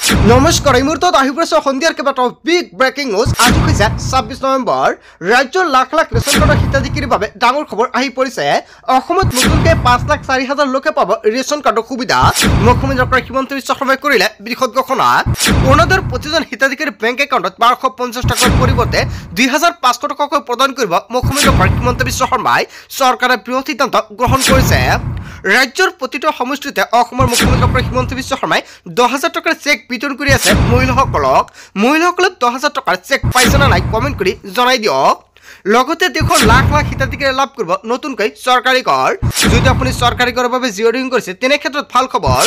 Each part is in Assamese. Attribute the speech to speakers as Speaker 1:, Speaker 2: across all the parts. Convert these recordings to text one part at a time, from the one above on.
Speaker 1: নমস্কাৰ এই মুহূৰ্তত আহি পৰিছে সন্ধিয়াৰ কেইবাটাও বিগ ব্ৰেকিং নিউজ। আজি হৈছে ২৬ নৱেম্বৰ। ৰাজ্যৰ লাখ লাখ ৰেচন কাৰ্ডৰ হিতাধিকাৰীৰ বাবে ডাঙৰ খবৰ আহি পৰিছে। অসমত নতুনকৈ ৫,৪০,০০০ লোকে পাব ৰেচন কাৰ্ডৰ সুবিধা। মুখ্যমন্ত্ৰী ডক্টৰ হিমন্ত বিশ্ব শৰ্মাই কৰিলে বৃহৎ ঘোষণা। অৰুণোদয়ৰ প্ৰতিজন হিতাধিকাৰীৰ বেংক একাউণ্টত ১২৫০ টকাৰ পৰিৱৰ্তে ২৫০০ টকাকৈ প্ৰদান কৰিব মুখ্যমন্ত্ৰী ডক্টৰ হিমন্ত বিশ্ব শৰ্মাই। চৰকাৰে বৃহৎ সিদ্ধান্ত গ্ৰহণ কৰিছে। ৰাজ্যৰ প্ৰতিটো সমষ্টিতে অসমৰ মুখ্যমন্ত্ৰী ডক্টৰ হিমন্ত বিশ্ব শৰ্মাই ১০,০০০ টকাৰ চেক বিতৰণ কৰি আছে মহিলাসকলে ১০,০০০ টকাৰ চেক পাইছে নে নাই কমেণ্ট কৰি জনাই দিয়ক। লগতে দেশৰ লাখ লাখ হিতাধিকাৰী লাভ কৰিব নতুনকৈ চৰকাৰী কৰ। যদি আপুনি চৰকাৰী কৰৰ বাবে জিঅ'ৰিং কৰিছে তেনে ক্ষেত্ৰত ভাল খবৰ।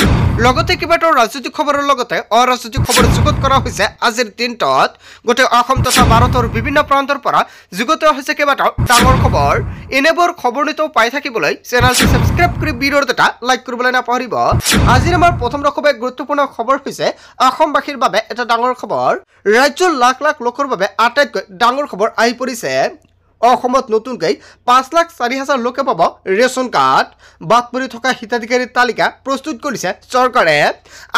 Speaker 1: লগতে কেইবাটাও ৰাজনৈতিক খবৰৰ লগতে অৰাজনৈতিক খবৰ যুগুত কৰা হৈছে আজিৰ দিনটোত। গোটেই অসম তথা ভাৰতৰ বিভিন্ন প্ৰান্তৰ পৰা যুগুত হৈছে কেইবাটাও ডাঙৰ খবৰ। এনেবোৰ খবৰ নিতৌ পাই থাকিবলৈ চেনেলটো ছাবস্ক্ৰাইব কৰি ভিডিঅ'ত এটা লাইক কৰিবলৈ নাপাহৰিব। আজিৰ আমাৰ প্ৰথম খুব গুৰুত্বপূৰ্ণ খবৰ হৈছে অসমবাসীৰ বাবে এটা ডাঙৰ খবৰ। ৰাজ্যৰ লাখ লাখ লোকৰ বাবে আটাইতকৈ ডাঙৰ খবৰ আহি পৰিছে। অসমত নতুনকৈ ৫,৪০,০০০ লোকে পাব ৰেচন কাৰ্ড। বাদ পৰি থকা হিতাধিকাৰীৰ তালিকা প্ৰস্তুত কৰিছে চৰকাৰে।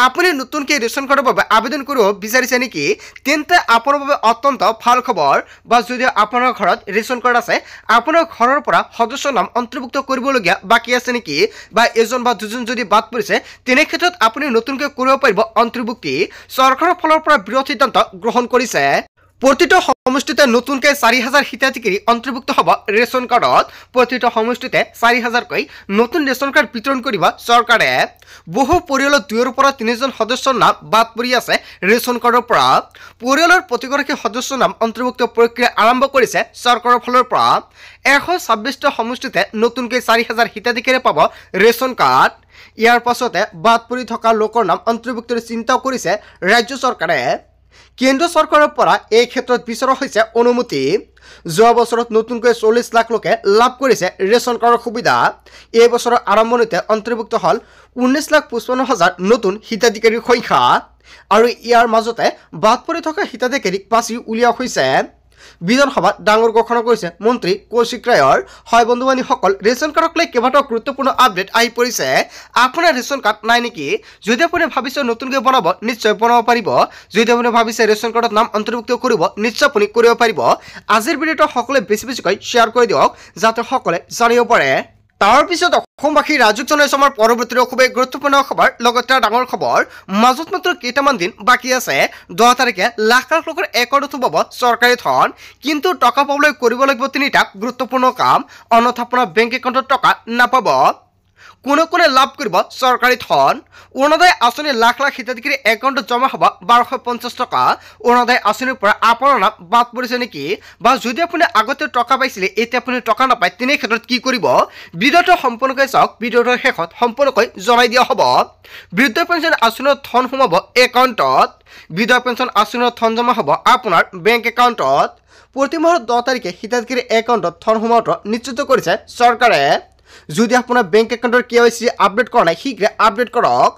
Speaker 1: আপুনি নতুনকৈ ৰেচন কাৰ্ডৰ বাবে আবেদন কৰিব বিচাৰিছে নেকি? তেন্তে আপোনাৰ বাবে অত্যন্ত ভাল খবৰ। বা যদি আপোনাৰ ঘৰত ৰেচন কাৰ্ড আছে, আপোনাৰ ঘৰৰ পৰা সদস্যৰ নাম অন্তৰ্ভুক্ত কৰিবলগীয়া বাকী আছে নেকি? বা এজন বা দুজন যদি বাদ পৰিছে তেনে ক্ষেত্ৰত আপুনি নতুনকৈ কৰিব পাৰিব অন্তৰ্ভুক্তি। চৰকাৰৰ ফালৰ পৰা বৃহৎ সিদ্ধান্ত গ্ৰহণ কৰিছে। প্ৰতিটো সমষ্টিতে নতুনকৈ ৪০০০০ হিতাধিকাৰী অন্তৰ্ভুক্ত হ'ব ৰেচন কাৰ্ডত। প্ৰতিটো সমষ্টিতে ৪০০০০কৈ নতুন ৰেচন কাৰ্ড বিতৰণ কৰিব চৰকাৰে। বহু পৰিয়ালত ২ৰ পৰা ৩জন সদস্যৰ নাম বাদ পৰি আছে ৰেচন কাৰ্ডৰ পৰা। পৰিয়ালৰ প্ৰতিগৰাকী সদস্যৰ নাম অন্তৰ্ভুক্ত প্ৰক্ৰিয়া আৰম্ভ কৰিছে চৰকাৰৰ ফালৰ পৰা। ১২৬টা সমষ্টিতে নতুনকৈ ৪০০০০ হিতাধিকাৰী পাব ৰেচন কাৰ্ড। ইয়াৰ পাছতে বাদ পৰি থকা লোকৰ নাম অন্তৰ্ভুক্তৰ চিন্তাও কৰিছে ৰাজ্য চৰকাৰে। কেন্দ্ৰ চৰকাৰৰ পৰা এই ক্ষেত্ৰত বিচৰা হৈছে অনুমতি। যোৱা বছৰত নতুনকৈ ৪০ লাখ লোকে লাভ কৰিছে ৰেচন কাৰ্ডৰ সুবিধা। এই বছৰৰ আৰম্ভণিতে অন্তৰ্ভুক্ত হ'ল ১৯,৫৫,০০০ নতুন হিতাধিকাৰীৰ সংখ্যা। আৰু ইয়াৰ মাজতে বাদ পৰি থকা হিতাধিকাৰীক বাছি উলিওৱা হৈছে। বিধানসভাত ডাঙৰ ঘোষণা কৰিছে মন্ত্ৰী কৌশিক ৰায়ৰ। হয় বন্ধু-বান্ধৱীসকল, ৰেচন কাৰ্ডক লৈ কেইবাটাও গুৰুত্বপূৰ্ণ আপডেট আহি পৰিছে। আপোনাৰ ৰেচন কাৰ্ড নাই নেকি? যদি আপুনি ভাবিছে নতুনকৈ বনাব, নিশ্চয় বনাব পাৰিব। যদি আপুনি ভাবিছে ৰেচন কাৰ্ডত নাম অন্তৰ্ভুক্ত কৰিব, নিশ্চয় আপুনি কৰিব পাৰিব। আজিৰ ভিডিঅ'টো সকলোৱে বেছিকৈ শ্বেয়াৰ কৰি দিয়ক যাতে সকলোৱে জানিব পাৰে। তাৰপিছত অসমবাসী ৰাজুক জনাইছো আমাৰ পৰৱৰ্তী খুবেই গুৰুত্বপূৰ্ণ খবৰ। লগতে ডাঙৰ খবৰ, মাজত মাত্ৰ কেইটামান দিন বাকী আছে। ১০ তাৰিখে লাখ লাখ লোকৰ একাউণ্টত সোমাব চৰকাৰী ধন। কিন্তু টকা পাবলৈ কৰিব লাগিব ৩টা গুৰুত্বপূৰ্ণ কাম, অন্যথা আপোনাৰ বেংক একাউণ্টত টকা নাপাব। কোনে কোনে লাভ কৰিব চৰকাৰী ধন? অৰুণোদয় আঁচনি লাখ লাখ হিতাধিকাৰী একাউণ্টত জমা হ'ব ১২৫০ টকা। অৰুণোদয় আঁচনিৰ পৰা আপোনাৰ নাম বাদ পৰিছে নেকি? বা যদি আপুনি আগতে টকা পাইছিলে এতিয়া আপুনি টকা নাপায় তেনে ক্ষেত্ৰত কি কৰিব? ভিডিঅ'টো সম্পূৰ্ণকৈ চাওক। ভিডিঅ'টোৰ শেষত সম্পূৰ্ণকৈ জনাই দিয়া হ'ব। বৃদ্ধ পেঞ্চন আঁচনিৰ ধন সোমাব একাউণ্টত। বৃদ্ধ পেঞ্চন আঁচনিৰ ধন জমা হ'ব আপোনাৰ বেংক একাউণ্টত। প্ৰতি মাহৰ ১০ তাৰিখে হিতাধিকাৰী একাউণ্টত ধন সোমোৱাটো নিশ্চিত কৰিছে চৰকাৰে। যদি আপোনাৰ বেংক একাউণ্টৰ KYC আপডেট কৰা নাই, শীঘ্ৰে আপডেট কৰক।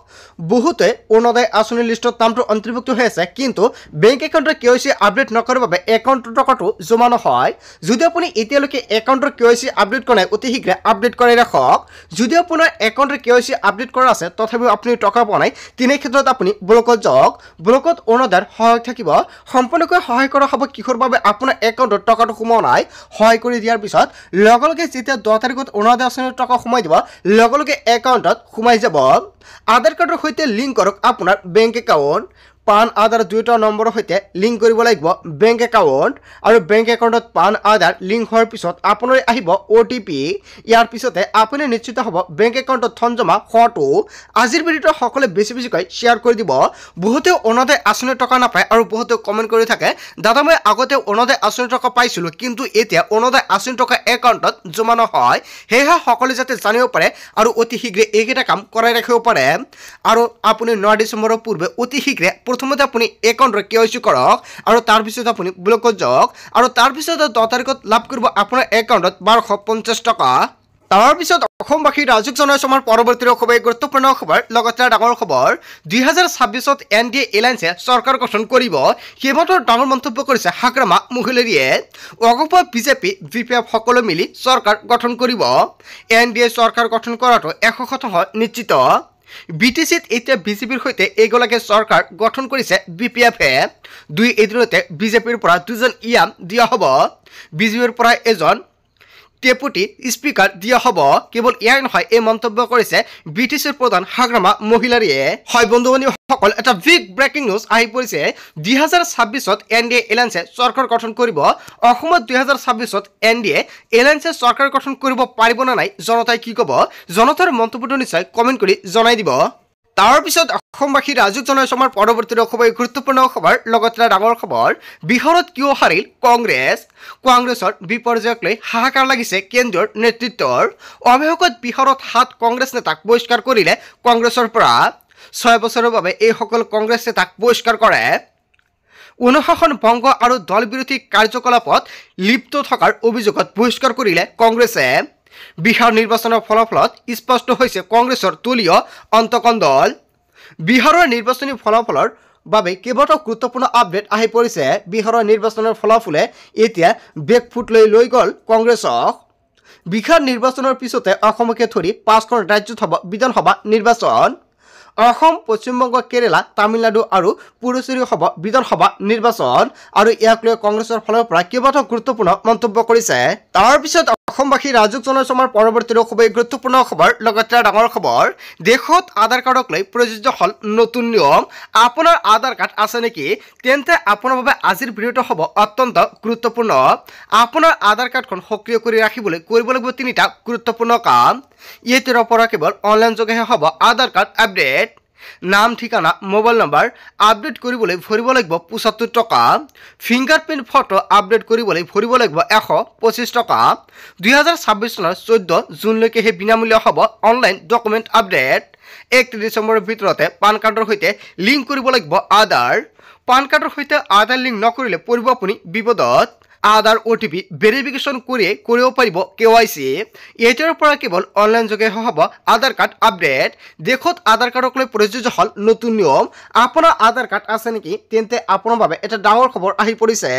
Speaker 1: বহুতে অৰুণোদয় আঁচনিৰ লিষ্টত নামটো অন্তৰ্ভুক্ত হৈ আছে, কিন্তু বেংক একাউণ্টৰ KYC আপডেট নকৰাৰ বাবে একাউণ্টৰ টকাটো জমা নহয়। যদি আপুনি এতিয়ালৈকে একাউণ্টৰ KYC আপডেট কৰা নাই, অতি শীঘ্ৰে আপডেট কৰাই ৰাখক। যদি আপোনাৰ একাউণ্টৰ KYC আপডেট কৰা আছে তথাপিও আপুনি টকা পোৱা নাই, তেনে ক্ষেত্ৰত আপুনি ব্লকত যাওক। ব্লকত অৰুণোদয়ৰ সহায়ক থাকিব। সম্পূৰ্ণকৈ সহায় কৰা হ'ব কিহৰ বাবে আপোনাৰ একাউণ্টত টকাটো সোমোৱা নাই। সহায় কৰি দিয়াৰ পিছত লগে লগে যেতিয়া ১০ তাৰিখত অৰুণোদয় আঁচনিৰ টকা সোমাই দিব, লগে লগে একাউণ্টত সোমাই যাব। আধাৰ কাৰ্ডৰ সৈতে লিংক কৰক আপোনাৰ বেংক একাউণ্ট। পান আধাৰ দুয়োটা নম্বৰৰ সৈতে লিংক কৰিব লাগিব বেংক একাউণ্ট। আৰু বেংক একাউণ্টত পান আধাৰ লিংক হোৱাৰ পিছত আপোনাৰ আহিব OTP। ইয়াৰ পিছতে আপুনি নিশ্চিত হ'ব বেংক একাউণ্টত ধন জমা হোৱাটো। আজিৰ ভিডিঅ'টো সকলোৱে বেছিকৈ শ্বেয়াৰ কৰি দিব। বহুতে অৰুণোদয় আঁচনিৰ টকা নাপায় আৰু বহুতে কমেণ্ট কৰি থাকে, দাদা মই আগতে অৰুণোদয় আঁচনিৰ টকা পাইছিলোঁ, কিন্তু এতিয়া অৰুণোদয় আঁচনিৰ টকা একাউণ্টত জমা নহয়। সেয়েহে সকলোৱে যাতে জানিব পাৰে আৰু অতি শীঘ্ৰে এইকেইটা কাম কৰাই ৰাখিব পাৰে। আৰু আপুনি ৯ ডিচেম্বৰৰ পূৰ্বে অতি শীঘ্ৰে প্ৰথমতে আপুনি একাউণ্টৰ KYC কৰক আৰু তাৰপিছত আপুনি ব্লকত যাওক। আৰু তাৰপিছত ১০ তাৰিখত লাভ কৰিব আপোনাৰ একাউণ্টত ১২৫০ টকা। তাৰপিছত অসমবাসী ৰাজুক জনাইছো আমাৰ পৰৱৰ্তী খুবেই গুৰুত্বপূৰ্ণ খবৰ। লগতে ডাঙৰ খবৰ, ২০২৬ত NDA এলায়েন্সে চৰকাৰ গঠন কৰিব। সেইমাত্ৰ ডাঙৰ মন্তব্য কৰিছে হাগ্ৰামা মহিলাৰীয়ে। অগপ BJP VPF সকলো মিলি চৰকাৰ গঠন কৰিব। NDA চৰকাৰ গঠন কৰাটো ১০০% নিশ্চিত। BTCত এতিয়া বিজেপিৰ সৈতে এগলাকে চৰকাৰ গঠন কৰিছে BPF-এ। দুই এদিনতে বিজেপিৰ পৰা দুজন ইয়াম দিয়া হ'ব, বিজেপিৰ পৰা এজন ডেপুটি স্পিকাৰ দিয়া হ'ব। কেৱল ইয়াই নহয়, এই মন্তব্য কৰিছে BTCৰ প্ৰধান হাগ্ৰামা মহিলাৰীয়ে। হয় বন্ধু বান্ধৱীসকল, এটা বিগ ব্ৰেকিং নিউজ আহি পৰিছে। 2026ত NDA এলায়েন্সে চৰকাৰ গঠন কৰিব। অসমত 2026ত NDA এলায়েন্সে চৰকাৰ গঠন কৰিব পাৰিব নে নাই, জনতাই কি ক'ব? জনতাৰ মন্তব্যটো নিশ্চয় কমেণ্ট কৰি জনাই দিব। তাৰ পিছত অসমবাসী ৰাজুক জনাইছো আমাৰ পৰৱৰ্তী খুবেই গুৰুত্বপূৰ্ণ খবৰ, লগতে ডাঙৰ খবৰ। বিহাৰত কিয় হাৰিল কংগ্ৰেছ? কংগ্ৰেছৰ বিপৰ্যয়ক লৈ হাহাকাৰ লাগিছে কেন্দ্ৰীয় নেতৃত্বৰ। অৱশেষত বিহাৰত 7 কংগ্ৰেছ নেতাক বহিষ্কাৰ কৰিলে কংগ্ৰেছৰ পৰা। 6 বছৰৰ বাবে এইসকল কংগ্ৰেছ নেতাক বহিষ্কাৰ কৰে। অনুশাসন ভংগ আৰু দল বিৰোধী কাৰ্যকলাপত লিপ্ত থকাৰ অভিযোগত বহিষ্কাৰ কৰিলে কংগ্ৰেছে। বিহাৰ নিৰ্বাচনৰ ফলাফলত স্পষ্ট হৈছে কংগ্ৰেছৰ দলীয় অন্তকন্দল। বিহাৰৰ নিৰ্বাচনী ফলাফলৰ বাবে কেইবাটাও গুৰুত্বপূৰ্ণ আপডেট আহি পৰিছে। বিহাৰৰ নিৰ্বাচনৰ ফলাফলে এতিয়া বেকফুট লৈ গ'ল কংগ্ৰেছক। বিহাৰ নিৰ্বাচনৰ পিছতে অসমকে ধৰি 5খন ৰাজ্যত হ'ব বিধানসভা নিৰ্বাচন। অসম, পশ্চিমবংগ, কেৰালা, তামিলনাডু আৰু পুডুচেৰী হ'ব বিধানসভা নিৰ্বাচন। আৰু ইয়াক লৈ কংগ্ৰেছৰ ফালৰ পৰা কেইবাটাও গুৰুত্বপূৰ্ণ মন্তব্য কৰিছে। তাৰ পিছত অসমবাসী ৰাজুক জনাইছো আমাৰ পৰৱৰ্তী খুবেই গুৰুত্বপূৰ্ণ খবৰ, লগতে ডাঙৰ খবৰ। দেশত আধাৰ কাৰ্ডক লৈ প্ৰযোজ্য হ'ল নতুন নিয়ম। আপোনাৰ আধাৰ কাৰ্ড আছে নেকি? তেন্তে আপোনাৰ বাবে আজিৰ ভিডিঅ'টো হ'ব অত্যন্ত গুৰুত্বপূৰ্ণ। আপোনাৰ আধাৰ কাৰ্ডখন সক্ৰিয় কৰি ৰাখিবলৈ কৰিব লাগিব 3টা গুৰুত্বপূৰ্ণ কাম। ইয়াৰ পৰা কেৱল অনলাইন যোগেহে হ'ব আধাৰ কাৰ্ড আপডেট। নাম, ঠিকনা, মোবাইল নম্বৰ আপডেট কৰিবলৈ ভৰিব লাগিব 75 টকা। ফিংগাৰপ্ৰিণ্ট ফটো আপডেট কৰিবলৈ ভৰিব লাগিব 125 টকা। 2026 চনৰ 14 জুনলৈকেহে বিনামূল্য হ'ব অনলাইন ডকুমেণ্ট আপডেট। 31 ডিচেম্বৰৰ ভিতৰতে পান কাৰ্ডৰ সৈতে লিংক কৰিব লাগিব আধাৰ। পান কাৰ্ডৰ সৈতে আধাৰ লিংক নকৰিলে পৰিব আপুনি বিপদত। আধাৰ OTP ভেৰিফিকেশ্যন কৰিয়ে কৰিব পাৰিব KYC। এতিয়াৰ পৰা কেৱল অনলাইন যোগে হ'ব আধাৰ কাৰ্ড আপডেট। দেশত আধাৰ কাৰ্ডক লৈ প্ৰযোজ্য হ'ল নতুন নিয়ম। আপোনাৰ আধাৰ কাৰ্ড আছে নেকি? তেন্তে আপোনাৰ বাবে এটা ডাঙৰ খবৰ আহি পৰিছে।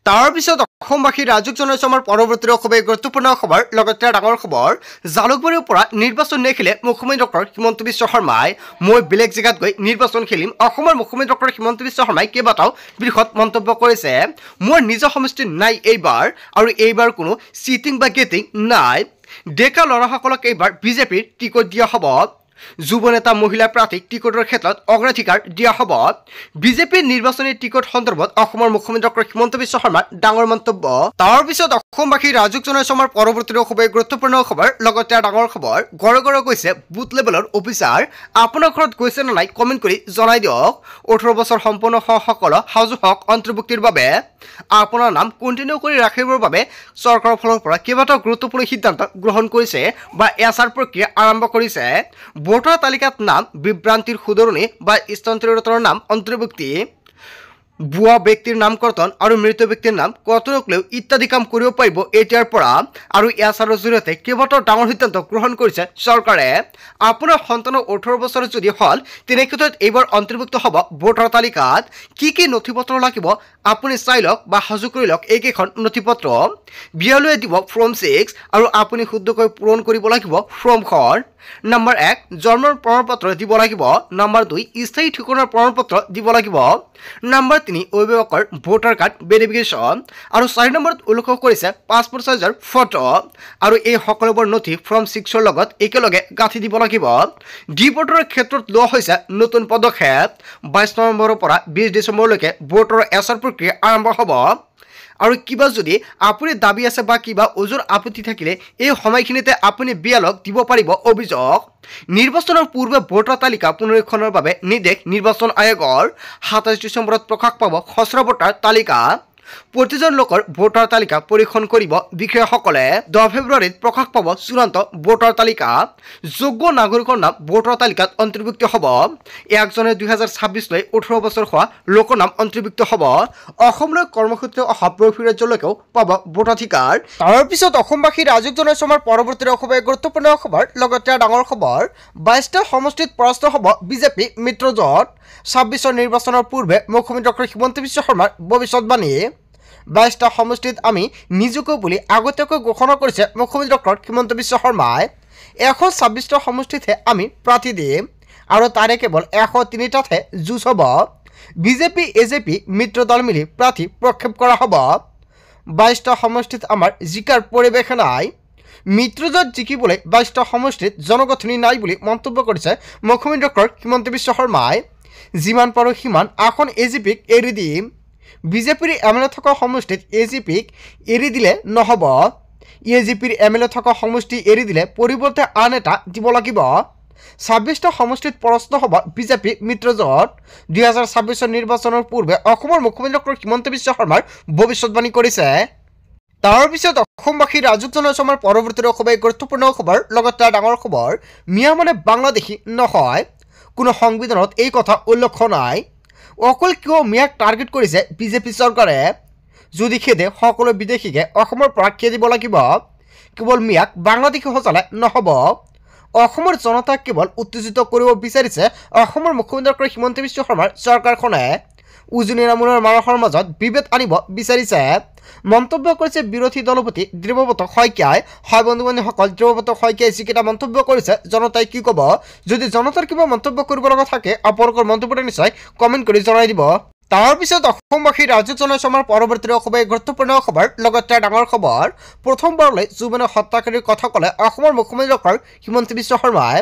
Speaker 1: তাৰ পিছত অসমবাসী ৰাজুক জনাইছো আমাৰ পৰৱৰ্তী খুবেই গুৰুত্বপূৰ্ণ খবৰ, লগতে ডাঙৰ খবৰ। জালুকবাৰীৰ পৰা নিৰ্বাচন নেখেলে মুখ্যমন্ত্ৰী ডক্টৰ হিমন্ত বিশ্ব শৰ্মাই। মই বেলেগ জেগাত গৈ নিৰ্বাচন খেলিম। অসমৰ মুখ্যমন্ত্ৰী ডক্টৰ হিমন্ত বিশ্ব শৰ্মাই কেইবাটাও বৃহৎ মন্তব্য কৰিছে। মোৰ নিজৰ সমষ্টি নাই এইবাৰ, আৰু এইবাৰ কোনো চিটিং বা গেটিং নাই। ডেকা ল'ৰাসকলক এইবাৰ বিজেপিৰ টিকট দিয়া হ'ব। যুৱ নেতা মহিলা প্ৰাৰ্থীক টিকটৰ ক্ষেত্ৰত অগ্ৰাধিকাৰ দিয়া হ'ব। বিজেপিৰ নিৰ্বাচনী টিকট সন্দৰ্ভত অসমৰ মুখ্যমন্ত্ৰী ডক্টৰ হিমন্ত বিশ্ব শৰ্মাৰ ডাঙৰ মন্তব্য। তাৰ পিছত অসমবাসী ৰাজুক জনাইছো আমাৰ পৰৱৰ্তী খুবেই গুৰুত্বপূৰ্ণ খবৰ, লগতে ডাঙৰ খবৰ। ঘৰে ঘৰে গৈছে বুথ লেভেলৰ অফিচাৰ। আপোনাৰ ঘৰত গৈছে নে নাই কমেণ্ট কৰি জনাই দিয়ক। 18 বছৰ সম্পূৰ্ণ হোৱাসকল সাজু হওক অন্তৰ্ভুক্তিৰ বাবে। আপোনাৰ নাম কণ্টিনিউ কৰি ৰাখিবৰ বাবে চৰকাৰৰ ফালৰ পৰা কেইবাটাও গুৰুত্বপূৰ্ণ সিদ্ধান্ত গ্ৰহণ কৰিছে বা এছআৰ প্ৰক্ৰিয়া আৰম্ভ কৰিছে। ভোটাৰ তালিকাত নাম বিভ্ৰান্তিৰ শুধৰণি বা স্থানান্তৰিতৰ নাম অন্তৰ্ভুক্তি, ভুৱা ব্যক্তিৰ নাম কৰ্তন আৰু মৃত ব্যক্তিৰ নাম কৰ্তনক লৈ ইত্যাদি কাম কৰিব পাৰিব এতিয়াৰ পৰা। আৰু এছআৰৰ জৰিয়তে কেইবাটাও ডাঙৰ সিদ্ধান্ত গ্ৰহণ কৰিছে চৰকাৰে। আপোনাৰ সন্তানৰ 18 বছৰ যদি হ'ল তেনেক্ষেত্ৰত এইবাৰ অন্তৰ্ভুক্ত হ'ব ভোটাৰ তালিকাত। কি নথিপত্ৰ লাগিব আপুনি চাই লওক বা সাজু কৰি লওক এইকেইখন নথিপত্ৰ। বিয়ালৈ দিব ফৰ্ম 6 আৰু আপুনি শুদ্ধকৈ পূৰণ কৰিব লাগিব ফৰ্মখন। নম্বৰ 1 জন্মৰ প্ৰমাণপত্ৰ দিব লাগিব। নম্বৰ 2 স্থায়ী ঠিকনাৰ প্ৰমাণপত্ৰ দিব লাগিব। নম্বৰ 3 অভিভাৱকৰ ভোটাৰ কাৰ্ড ভেৰিফিকেশ্যন। আৰু 4 নম্বৰত উল্লেখ কৰিছে পাছপোৰ্ট সাইজৰ ফটো। আৰু এই সকলোবোৰ নথি ফৰ্ম 6ৰ লগত একেলগে গাঁঠি দিব লাগিব। ভোটাৰৰ ক্ষেত্ৰত লোৱা হৈছে নতুন পদক্ষেপ। 22 নৱেম্বৰৰ পৰা 20 ডিচেম্বৰলৈকে ভোটাৰৰ এছআৰ প্ৰক্ৰিয়া আৰম্ভ হ'ব। আৰু কিবা যদি আপুনি দাবী আছে বা কিবা ওজোৰ আপত্তি থাকিলে এই সময়খিনিতে আপুনি বিয়ালক দিব পাৰিব অভিযোগ। নিৰ্বাচনৰ পূৰ্বে ভোটাৰ তালিকা পুনৰীক্ষণৰ বাবে নিৰ্দেশ নিৰ্বাচন আয়োগৰ। 27 ডিচেম্বৰত প্ৰকাশ পাব খচৰা ভোটাৰ তালিকা। প্ৰতিজন লোকৰ ভোটাৰ তালিকা পৰীক্ষণ কৰিব বিষয়াসকলে। 10 ফেব্ৰুৱাৰীত প্ৰকাশ পাব চূড়ান্ত ভোটাৰ তালিকা। যোগ্য নাগৰিকৰ নাম ভোটাৰ তালিকাত অন্তৰ্ভুক্ত হ'ব। 1 জানুৱাৰী 2026 লৈ 18 বছৰ হোৱা লোকৰ নাম অন্তৰ্ভুক্ত হ'ব। অসমলৈ কৰ্মসূত্ৰে অহা প্ৰবাসী ৰাজ্যলৈকেও পাব ভোটাধিকাৰ। তাৰ পিছত অসমবাসী ৰাজুক জনাইছো আমাৰ পৰৱৰ্তী খুবেই গুৰুত্বপূৰ্ণ খবৰ, লগতে ডাঙৰ খবৰ। 22টা সমষ্টিত পৰাস্ত হ'ব বিজেপি মিত্ৰজোঁট। 26 নিৰ্বাচনৰ পূৰ্বে মুখ্যমন্ত্ৰী ডক্টৰ হিমন্ত বিশ্ব শৰ্মাৰ ভৱিষ্যৎবাণী। 22টা সমষ্টিত আমি নিযোগ্য বুলি আগতীয়াকৈ ঘোষণা কৰিছে মুখ্যমন্ত্ৰী ডক্টৰ হিমন্ত বিশ্ব শৰ্মাই। 126টা সমষ্টিতহে আমি প্ৰাৰ্থী দিম। আৰু তাৰে কেৱল 103টাতহে যুঁজ হ'ব। বিজেপি এজেপি মিত্ৰ দল মিলি প্ৰাৰ্থী প্ৰক্ষেপ কৰা হ'ব। 22টা সমষ্টিত আমাৰ জিকাৰ পৰিৱেশ নাই। মিত্ৰজোঁট জিকিবলৈ 22টা সমষ্টিত জনগঠনি নাই বুলি মন্তব্য কৰিছে মুখ্যমন্ত্ৰী ডক্টৰ হিমন্ত বিশ্ব শৰ্মাই। যিমান পাৰোঁ সিমান আসন এজিপিক এৰি দিম। বিজেপিৰ এমএলএ থকা সমষ্টিত এজিপিক এৰি দিলে নহ'ব। এজিপিৰ এমএলএ থকা সমষ্টি এৰি দিলে পৰিৱৰ্তে আন এটা দিব লাগিব। 26টা সমষ্টিত পৰাস্ত হ'ব বিজেপি মিত্ৰজোঁট। 2026 নিৰ্বাচনৰ পূৰ্বে অসমৰ মুখ্যমন্ত্ৰী ডক্টৰ হিমন্ত বিশ্ব শৰ্মাৰ ভৱিষ্যতবাণী কৰিছে। তাৰ পিছত অসমবাসী ৰাজুক জনাইছো আমাৰ পৰৱৰ্তী খুবেই গুৰুত্বপূৰ্ণ খবৰ। লগতে ডাঙৰ খবৰ, মিয়া মানে বাংলাদেশী নহয়। কোনো সংবিধানত এই কথা উল্লেখ নাই। অকল কিয় মিয়াক টাৰ্গেট কৰিছে বিজেপি চৰকাৰে? যদি খেদে সকলো বিদেশীকে অসমৰ পৰা খেদিব লাগিব। কেৱল মিয়াক বাংলাদেশী সজালে নহ'ব। অসমৰ জনতাক কেৱল উত্তেজিত কৰিব বিচাৰিছে অসমৰ মুখ্যমন্ত্ৰী ডক্টৰ হিমন্ত বিশ্ব শৰ্মাৰ চৰকাৰখনে। উজনি নামনিৰ মানুহৰ মাজত বিভেদ আনিব বিচাৰিছে। মন্তব্য কৰিছে বিৰোধী দলপতি দেৱব্ৰত শইকীয়াই। হয় বন্ধু বান্ধৱীসকল, দেৱব্ৰত শইকীয়াই যিকেইটা মন্তব্য কৰিছে জনতাই কি ক'ব? যদি জনতাৰ কিবা মন্তব্য কৰিব লগা থাকে আপোনালোকৰ মন্তব্যটো নিশ্চয় কমেণ্ট কৰি জনাই দিব। তাৰপিছত অসমবাসী ৰাজুক জনাইছো আমাৰ পৰৱৰ্তী খুবেই গুৰুত্বপূৰ্ণ খবৰ। লগতে ডাঙৰ খবৰ, প্ৰথমবাৰলৈ জুবেনৰ হত্যাকাৰীৰ কথা ক'লে অসমৰ মুখ্যমন্ত্ৰী ডক্টৰ হিমন্ত বিশ্ব শৰ্মাই।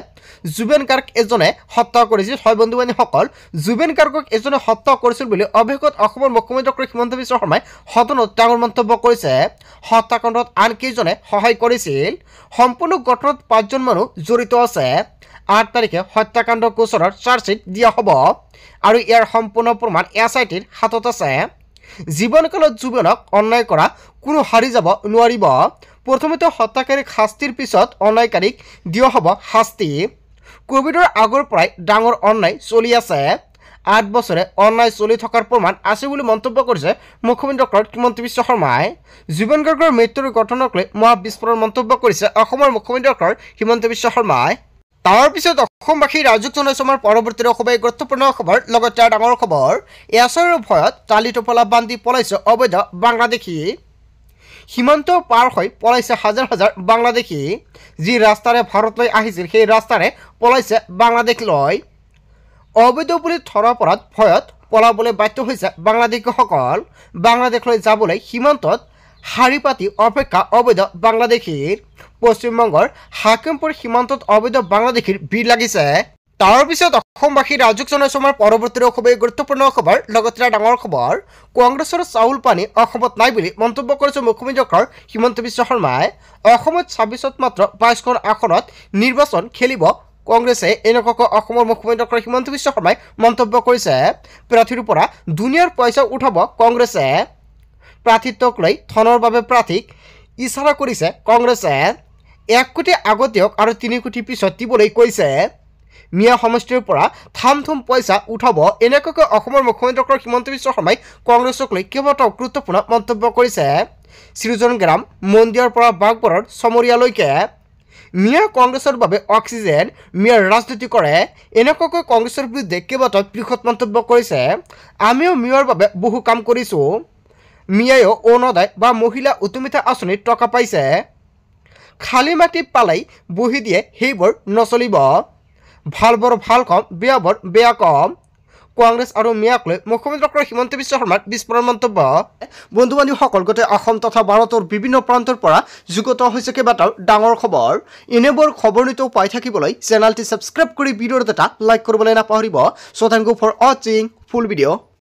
Speaker 1: জুবেন গাৰ্গ এজনে হত্যা কৰিছিল। হয় বন্ধু বান্ধৱীসকল, জুবেন গাৰ্গক এজনে হত্যা কৰিছিল বুলি অভিযোগত অসমৰ মুখ্যমন্ত্ৰী ডক্টৰ হিমন্ত বিশ্ব শৰ্মাই সদনত ডাঙৰ মন্তব্য কৰিছে। হত্যাকাণ্ডত আন কেইজনে সহায় কৰিছিল। সম্পূৰ্ণ ঘটনাত 5জন মানুহ জড়িত আছে। 8 তাৰিখে হত্যাকাণ্ড গোচৰৰ চাৰ্জশ্বিট দিয়া হ'ব আৰু ইয়াৰ সম্পূৰ্ণ প্ৰমাণ SITৰ হাতত আছে। জীৱনকালত জুবেনক অন্যায় কৰা কোনো হাৰি যাব নোৱাৰিব। প্ৰথমতে হত্যাকাৰীক শাস্তিৰ পিছত অন্যায়কাৰীক দিয়া হ'ব শাস্তি। কোভিডৰ আগৰ পৰাই ডাঙৰ অন্যায় চলি আছে। 8 বছৰে অন্যায় চলি থকাৰ প্ৰমাণ আছে বুলি মন্তব্য কৰিছে মুখ্যমন্ত্ৰী ডক্টৰ হিমন্ত বিশ্ব শৰ্মাই। জুবেন গাৰ্গৰ মৃত্যুৰ ঘটনাক লৈ মহাবিস্ফোৰণ মন্তব্য কৰিছে অসমৰ মুখ্যমন্ত্ৰী ডক্টৰ হিমন্ত বিশ্ব শৰ্মাই। তাৰপিছত অসমবাসী ৰাজুক জনাইছো আমাৰ পৰৱৰ্তী খুবেই গুৰুত্বপূৰ্ণ খবৰ। লগতে ডাঙৰ খবৰ, এছাৰৰ ভয়ত টালি টোপলা বান্ধি পলাইছে অবৈধ বাংলাদেশী। সীমান্ত পাৰ হৈ পলাইছে হাজাৰ হাজাৰ বাংলাদেশী। যি ৰাস্তাৰে ভাৰতলৈ আহিছিল সেই ৰাস্তাৰে পলাইছে বাংলাদেশলৈ। অবৈধ বুলি ধৰা পৰাত ভয়ত পলাবলৈ বাধ্য হৈছে বাংলাদেশীসকল। বাংলাদেশলৈ যাবলৈ সীমান্তত শাৰী পাতি অপেক্ষা অবৈধ বাংলাদেশীৰ। পশ্চিমবংগৰ হাকিমপুৰ সীমান্তত অবৈধ বাংলাদেশীৰ ভিৰ লাগিছে। তাৰপিছত অসমবাসী ৰাজুক জনাইছো আমাৰ পৰৱৰ্তী খুবেই গুৰুত্বপূৰ্ণ খবৰ। লগতে ডাঙৰ খবৰ, কংগ্ৰেছৰ চাউল পানী অসমত নাই বুলি মন্তব্য কৰিছে মুখ্যমন্ত্ৰী ডক্টৰ হিমন্ত বিশ্ব শৰ্মাই। অসমত 26ত মাত্ৰ 22খন আসনত নিৰ্বাচন খেলিব কংগ্ৰেছে, এনেকুৱাকৈ অসমৰ মুখ্যমন্ত্ৰী ডক্টৰ হিমন্ত বিশ্ব শৰ্মাই মন্তব্য কৰিছে। প্ৰাৰ্থীৰ পৰা দুনিয়াৰ পইচা উঠাব কংগ্ৰেছে। প্ৰাৰ্থিত্বক লৈ ধনৰ বাবে প্ৰাৰ্থীক ইছাৰা কৰিছে কংগ্ৰেছে। 1 কোটি আগত দিয়ক আৰু 3 কোটি পিছত দিবলৈ কৈছে। মিয়া সমষ্টিৰ পৰা থাম পইচা উঠাব, এনেকুৱাকৈ অসমৰ মুখ্যমন্ত্ৰী ডক্টৰ হিমন্ত বিশ্ব শৰ্মাই কংগ্ৰেছক লৈ কেইবাটাও গুৰুত্বপূৰ্ণ মন্তব্য কৰিছে। সৃজন গ্ৰাম মন্দিৰৰ পৰা বাগবৰৰ চমৰীয়ালৈকে মিয়া কংগ্ৰেছৰ বাবে অক্সিজেন, মিয়াৰ ৰাজনীতি কৰে, এনেকুৱাকৈ কংগ্ৰেছৰ বিৰুদ্ধে কেইবাটাও বৃহৎ মন্তব্য কৰিছে। আমিও মিয়াৰ বাবে বহু কাম কৰিছোঁ। মিয়াইও অৰুণোদয় বা মহিলা উদ্যমিতা আঁচনিত টকা পাইছে। খালী মাটি পালাই বহি দিয়ে সেইবোৰ নচলিব। ভালবোৰ ভাল কম, বেয়াবোৰ বেয়া কম। কংগ্ৰেছ আৰু মিয়াক লৈ মুখ্যমন্ত্ৰী ডক্টৰ হিমন্ত বিশ্ব শৰ্মাৰ বিস্ফোৰণ মন্তব্য। বন্ধু বান্ধৱীসকল, গোটেই অসম তথা ভাৰতৰ বিভিন্ন প্ৰান্তৰ পৰা যুগত হৈছে কেইবাটাও ডাঙৰ খবৰ। এনেবোৰ খবৰ নিতৌ পাই থাকিবলৈ চেনেলটি ছাবস্ক্ৰাইব কৰি ভিডিঅ'ত এটা লাইক কৰিবলৈ নাপাহৰিব। চ' থেংক ইউ ফৰ ৱাচিং ফুল ভিডিঅ'।